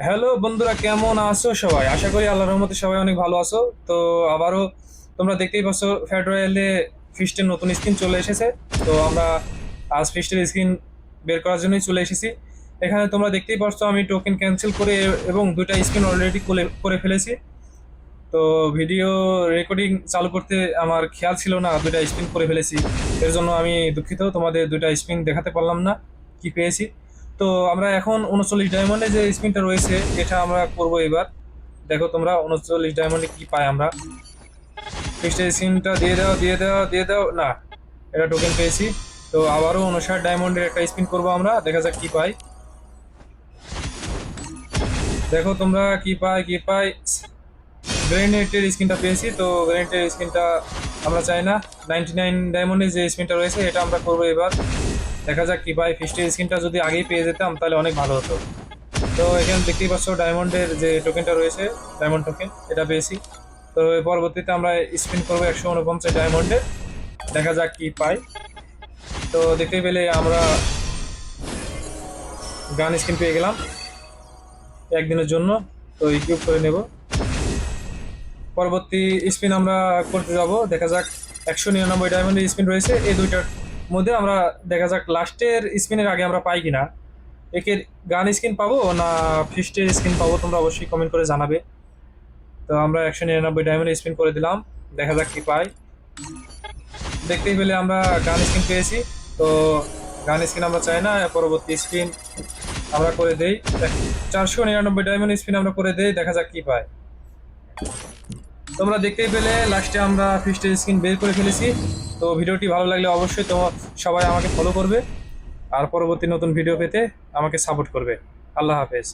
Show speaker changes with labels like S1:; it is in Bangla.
S1: হ্যালো বন্ধুরা, কেমন আছো সবাই? আশা করি আল্লাহর রহমতে সবাই অনেক ভালো আছো। তো আবারও তোমরা দেখতেই পাচ্ছ ফ্যাট রয়্যালে ফিস্টের নতুন স্কিন চলে এসেছে। তো আমরা আজ ফিস্টের স্কিন বের করার জন্যই চলে এসেছি। এখানে তোমরা দেখতেই পাচ্ছ আমি টোকেন ক্যান্সেল করে এবং দুইটা স্কিন অলরেডি করে ফেলেছি। তো ভিডিও রেকর্ডিং চালু করতে আমার খেয়াল ছিল না দুইটা স্পিন করে ফেলেছি। এর জন্য আমি দুঃখিত, তোমাদের দুইটা স্পিন দেখাতে পারলাম না কি পেয়েছি। তো আমরা এখন 39 ডায়মন্ডে যে স্পিনটা রয়েছে এটা আমরা করব এবার। দেখো তোমরা 39 ডায়মন্ডে কি পাই আমরা। ফিক্সড স্পিনটা দিয়ে দাও না, এটা টোকেন পেয়েছি। তো আবারও 59 ডায়মন্ডের একটা স্পিন করবো আমরা, দেখা যাক কি পাই। দেখো তোমরা কি পাই। গ্রেনেটের স্কিনটা পেয়েছি। তো গ্রেনেটের স্কিনটা আমরা চাই না। 99 ডায়মন্ডের যে স্কিনটা রয়েছে এটা আমরা করবো এবার, দেখা যাক কি পাই। ফিস্টের স্কিনটা যদি আগেই পেয়ে যেতাম তাহলে অনেক ভালো হতো। তো এখানে দেখতেই পাচ্ছ ডায়মন্ডের যে টোকেনটা রয়েছে, ডায়মন্ড টোকেন এটা পেয়েছি। তো এর পরবর্তীতে আমরা স্পিন করবো 149 ডায়মন্ডে, দেখা যাক কি পাই। তো দেখতে পেলে আমরা গান স্কিন পেয়ে গেলাম একদিনের জন্য। তো ইকুইপ করে নেব। পরবর্তী স্পিন আমরা করতে যাব, দেখা যাক। 199 ডায়মন্ডের স্পিন রয়েছে এই দুইটার মধ্যে, আমরা দেখা যাক লাস্টের স্পিনের আগে আমরা পাই কিনা। একের গান স্কিন পাবো না ফিস্টের স্কিন পাবো, তোমরা অবশ্যই কমেন্ট করে জানাবে। তো আমরা 199 ডায়মন্ডের স্পিন করে দিলাম, দেখা যাক কি পাই। দেখতেই পেলে আমরা গান স্কিন পেয়েছি। তো গান স্কিন আমরা চাই না, পরবর্তী স্পিন আমরা করে দেই। 499 ডায়মন্ড স্পিন আমরা করে দেই, দেখা যাক কি পাই। তোমরা দেখতেই পেলে লাস্টে আমরা ফিস্টের স্ক্রিন বের করে ফেলেছি। তো ভিডিওটি ভালো লাগলে অবশ্যই তোমার সবাই আমাকে ফলো করবে আর পরবর্তী নতুন ভিডিও পেতে আমাকে সাপোর্ট করবে। আল্লাহ হাফেজ।